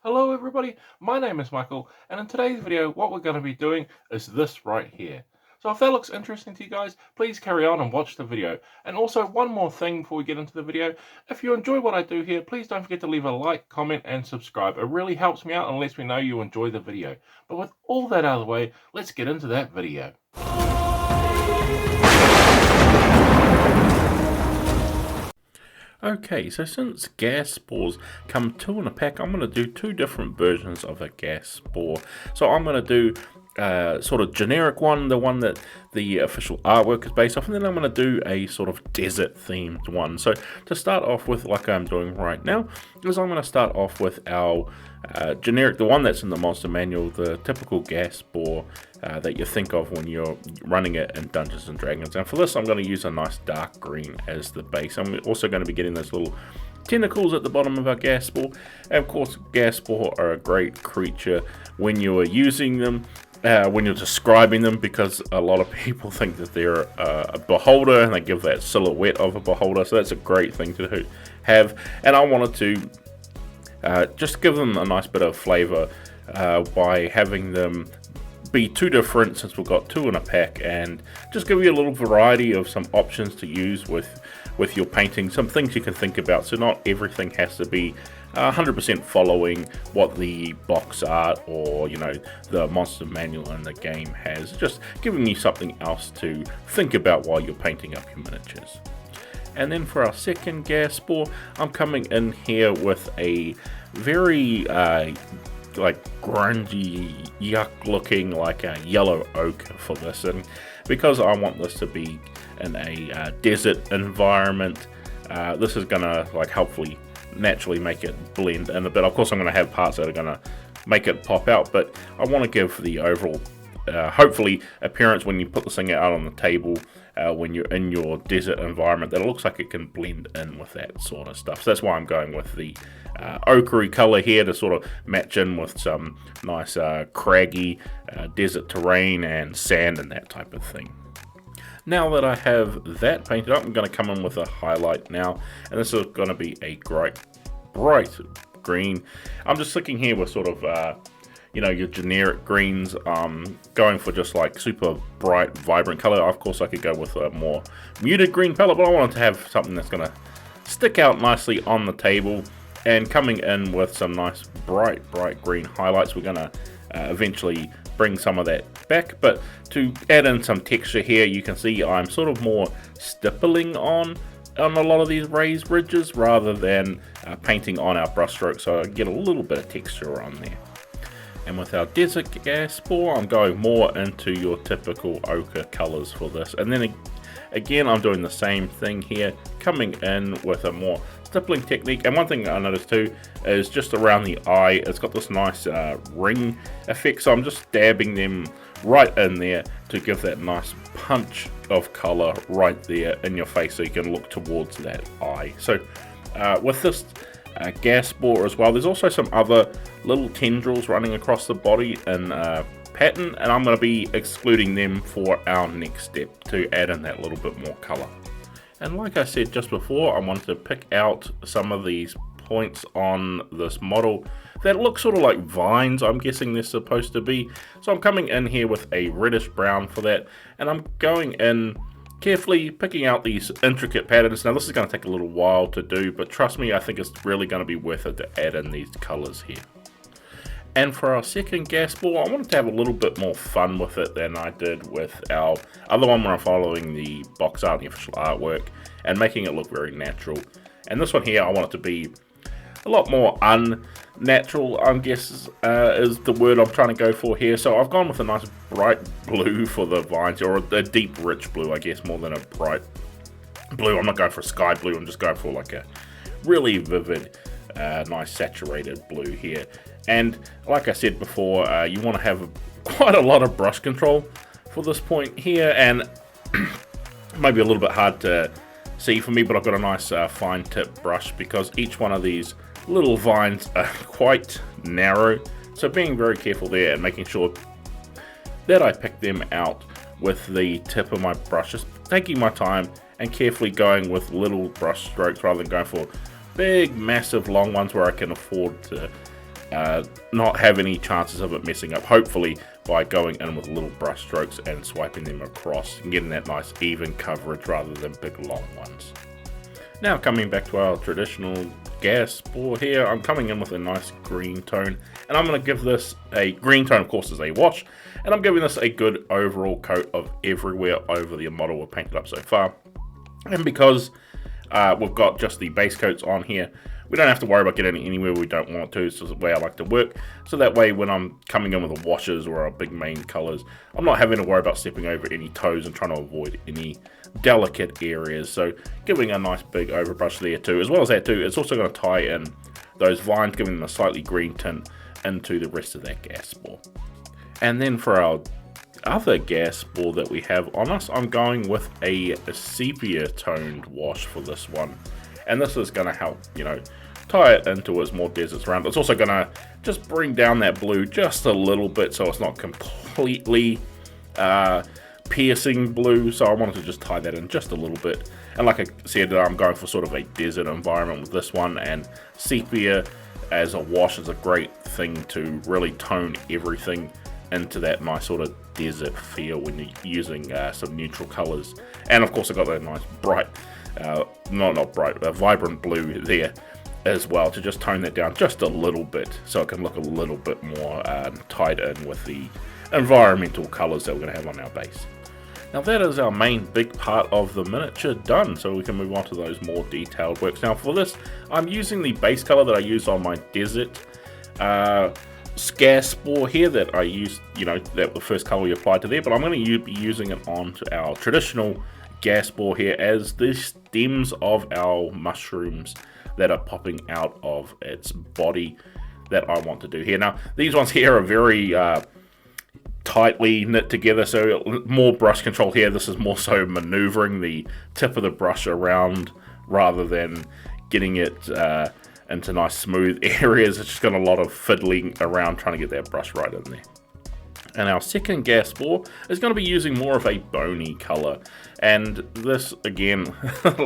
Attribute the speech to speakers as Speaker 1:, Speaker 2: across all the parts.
Speaker 1: Hello everybody, my name is Michael, and in today's video what we're going to be doing is this right here. So if that looks interesting to you guys, please carry on and watch the video. And also one more thing before we get into the video, if you enjoy what I do here, please don't forget to leave a like, comment and subscribe. It really helps me out and lets me know you enjoy the video. But with all that out of the way, let's get into that video.
Speaker 2: Okay, so since gas spores come two in a pack, I'm going to do two different versions of a gas spore. So I'm going to do sort of generic one, the one that the official artwork is based off, and then I'm going to do a sort of desert themed one. So to start off with, like I'm doing right now, is I'm going to start off with our generic, the one that's in the monster manual, the typical gas spore that you think of when you're running it in Dungeons and Dragons. And for this, I'm going to use a nice dark green as the base. I'm also going to be getting those little tentacles at the bottom of our gas spore. And of course, gas spore are a great creature when you are using them. When you're describing them, because a lot of people think that they're a beholder and they give that silhouette of a beholder, so that's a great thing to have. And I wanted to just give them a nice bit of flavor by having them be two different, since we've got two in a pack, and just give you a little variety of some options to use with your painting, some things you can think about, so not everything has to be 100% following what the box art or the monster manual in the game has. Just giving you something else to think about while you're painting up your miniatures. And then for our second gas spore, I'm coming in here with a very like grungy, yuck looking, like a yellow oak for this, and because I want this to be in a desert environment, this is gonna hopefully naturally make it blend in a bit. Of course, I'm going to have parts that are going to make it pop out, but I want to give the overall hopefully appearance when you put this thing out on the table, when you're in your desert environment, that it looks like it can blend in with that sort of stuff. So that's why I'm going with the ochre color here, to sort of match in with some nice craggy desert terrain and sand and that type of thing. Now that I have that painted up, I'm going to come in with a highlight now, and this is going to be a bright green. I'm just sticking here with sort of your generic greens, going for just like super bright, vibrant color. Of course, I could go with a more muted green palette, but I wanted to have something that's going to stick out nicely on the table. And coming in with some nice bright green highlights, we're going to eventually bring some of that back, but to add in some texture here, you can see I'm sort of more stippling on a lot of these raised ridges rather than painting on our brush stroke, so I get a little bit of texture on there. And with our desert gas spore, I'm going more into your typical ochre colors for this, and then again I'm doing the same thing here, coming in with a more stippling technique. And one thing I noticed too is just around the eye, it's got this nice ring effect, so I'm just dabbing them right in there to give that nice punch of color right there in your face, so you can look towards that eye. So with this gas spore as well, there's also some other little tendrils running across the body in pattern, and I'm going to be excluding them for our next step to add in that little bit more color. And like I said just before, I wanted to pick out some of these points on this model that look sort of like vines, I'm guessing they're supposed to be. So I'm coming in here with a reddish brown for that, and I'm going in carefully picking out these intricate patterns. Now this is going to take a little while to do, but trust me, I think it's really going to be worth it to add in these colors here. And for our second gas spore, I wanted to have a little bit more fun with it than I did with our other one, where I'm following the box art, the official artwork, and making it look very natural. And this one here, I want it to be a lot more unnatural, I guess is the word I'm trying to go for here. So I've gone with a nice bright blue for the vines, or a deep rich blue, I guess, more than a bright blue. I'm not going for a sky blue, I'm just going for like a really vivid, nice saturated blue here. And like I said before, you want to have quite a lot of brush control for this point here, and maybe a little bit hard to see for me, but I've got a nice fine tip brush, because each one of these little vines are quite narrow, so being very careful there and making sure that I pick them out with the tip of my brush, just taking my time and carefully going with little brush strokes rather than going for big massive long ones where I can afford to not have any chances of it messing up, hopefully by going in with little brush strokes and swiping them across and getting that nice even coverage rather than big long ones. Now coming back to our traditional gas spore here, I'm coming in with a nice green tone, and I'm going to give this a green tone, of course, is a wash, and I'm giving this a good overall coat of everywhere over the model we've painted up so far. And because we've got just the base coats on here, we don't have to worry about getting it anywhere we don't want to. It's just the way I like to work. So that way when I'm coming in with the washes or our big main colors, I'm not having to worry about stepping over any toes and trying to avoid any delicate areas. So giving a nice big overbrush there too. As well as that too, it's also going to tie in those vines, giving them a slightly green tint into the rest of that gas spore. And then for our other gas spore that we have on us, I'm going with a sepia toned wash for this one. And this is going to help, you know, tie it into as more deserts around. It's also going to just bring down that blue just a little bit so it's not completely piercing blue. So I wanted to just tie that in just a little bit. And like I said, I'm going for sort of a desert environment with this one. And sepia as a wash is a great thing to really tone everything into that nice sort of desert feel when you're using some neutral colors. And of course I got that nice bright vibrant blue there as well to just tone that down just a little bit so it can look a little bit more tied in with the environmental colors that we're going to have on our base. Now that is our main big part of the miniature done, so we can move on to those more detailed works. Now for this, I'm using the base color that I used on my desert gas spore here that I used, you know, that the first color we applied to there, but I'm going to be using it onto our traditional gas spore here as the stems of our mushrooms that are popping out of its body that I want to do here. Now these ones here are very tightly knit together, so more brush control here. This is more so maneuvering the tip of the brush around rather than getting it into nice smooth areas. It's just got a lot of fiddling around trying to get that brush right in there. And our second gas spore is going to be using more of a bony color, and this again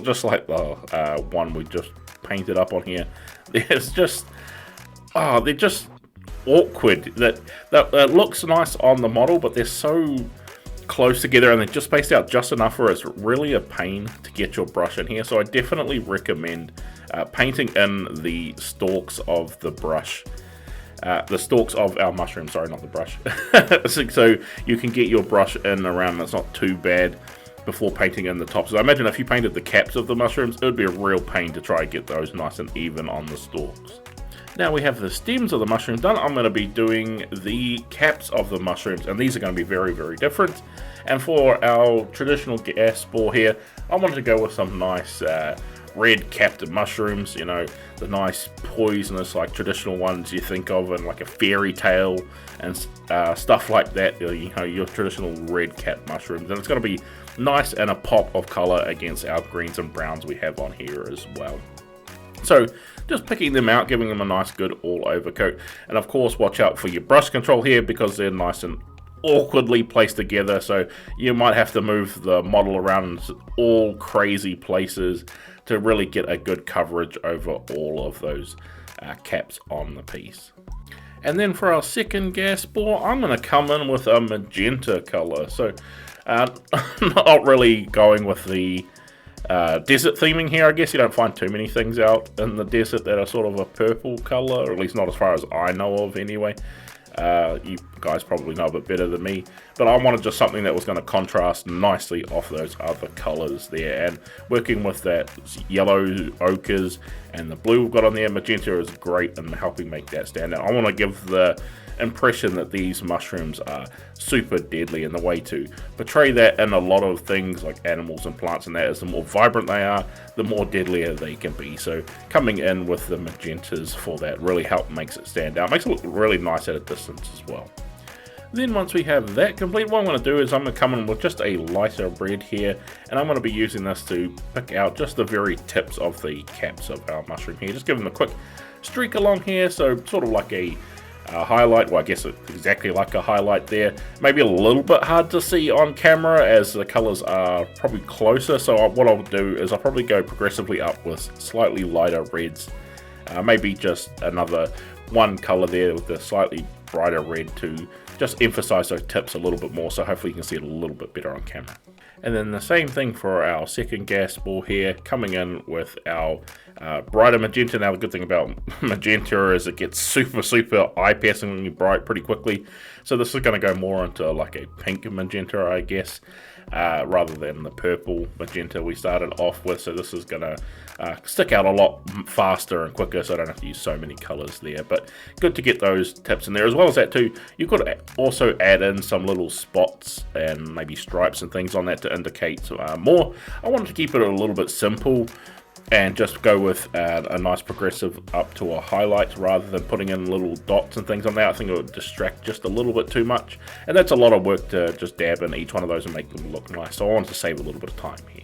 Speaker 2: just like the one we just painted up on here, there's just they're just awkward. That looks nice on the model, but they're so close together and they're just spaced out just enough where it's really a pain to get your brush in here. So I definitely recommend painting in the stalks of the brush. The stalks of our mushroom, sorry, not the brush. So you can get your brush in around and it's not too bad before painting in the top. So I imagine if you painted the caps of the mushrooms, it would be a real pain to try and get those nice and even on the stalks. Now we have the stems of the mushroom done. I'm going to be doing the caps of the mushrooms, and these are going to be very, very different. And for our traditional gas spore here, I wanted to go with some nice red capped mushrooms, you know, the nice poisonous like traditional ones you think of in like a fairy tale and stuff like that, you know, your traditional red capped mushrooms. And it's going to be nice and a pop of color against our greens and browns we have on here as well. So just picking them out, giving them a nice good all over coat. And of course watch out for your brush control here because they're nice and awkwardly placed together, so you might have to move the model around all crazy places to really get a good coverage over all of those caps on the piece. And then for our second gas spore, I'm going to come in with a magenta color. So not really going with the desert theming here. I guess you don't find too many things out in the desert that are sort of a purple color, or at least not as far as I know of anyway. You guys probably know a bit better than me, but I wanted just something that was going to contrast nicely off those other colors there, and working with that yellow ochres and the blue we've got on there, magenta is great in helping make that stand out. I want to give the impression that these mushrooms are super deadly, and the way to portray that in a lot of things like animals and plants and that is the more vibrant they are, the more deadlier they can be. So coming in with the magentas for that really makes it stand out, makes it look really nice at a distance as well. Then once we have that complete, what I'm going to do is I'm going to come in with just a lighter red here, and I'm going to be using this to pick out just the very tips of the caps of our mushroom here, just give them a quick streak along here, so sort of like a highlight. Well, I guess exactly like a highlight there. Maybe a little bit hard to see on camera as the colors are probably closer, so what I'll do is I'll probably go progressively up with slightly lighter reds. Maybe just another one color there with the slightly brighter red to just emphasize those tips a little bit more, so hopefully you can see it a little bit better on camera. And then the same thing for our second gas spore here, coming in with our brighter magenta. Now the good thing about magenta is it gets super eye-piercingly bright pretty quickly. So this is going to go more into like a pink magenta, I guess, rather than the purple magenta we started off with. So this is going to stick out a lot faster and quicker, so I don't have to use so many colors there. But good to get those tips in there. As well as that too, you could also add in some little spots and maybe stripes and things on that to indicate more. I wanted to keep it a little bit simple and just go with a nice progressive up to a highlight rather than putting in little dots and things on that. I think it would distract just a little bit too much, and that's a lot of work to just dab in each one of those and make them look nice. So I wanted to save a little bit of time here.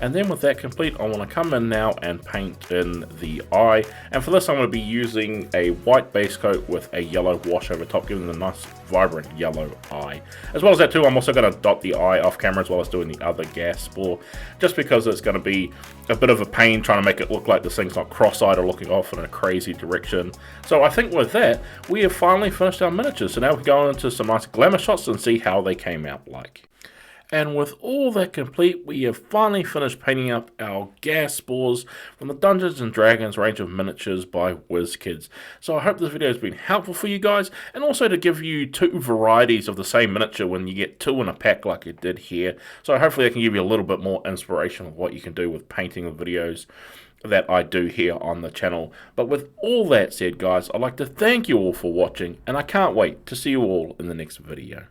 Speaker 2: And then with that complete, I want to come in now and paint in the eye. And for this, I'm going to be using a white base coat with a yellow wash over top, giving it a nice vibrant yellow eye. As well as that too, I'm also going to dot the eye off camera as well as doing the other gas spore, just because it's going to be a bit of a pain trying to make it look like this thing's not cross-eyed or looking off in a crazy direction. So I think with that, we have finally finished our miniatures. So now we go into some nice glamour shots and see how they came out like. And with all that complete, we have finally finished painting up our gas spores from the Dungeons and Dragons range of miniatures by WizKids. So I hope this video has been helpful for you guys, and also to give you two varieties of the same miniature when you get two in a pack like it did here. So hopefully I can give you a little bit more inspiration of what you can do with painting the videos that I do here on the channel. But with all that said, guys, I'd like to thank you all for watching, and I can't wait to see you all in the next video.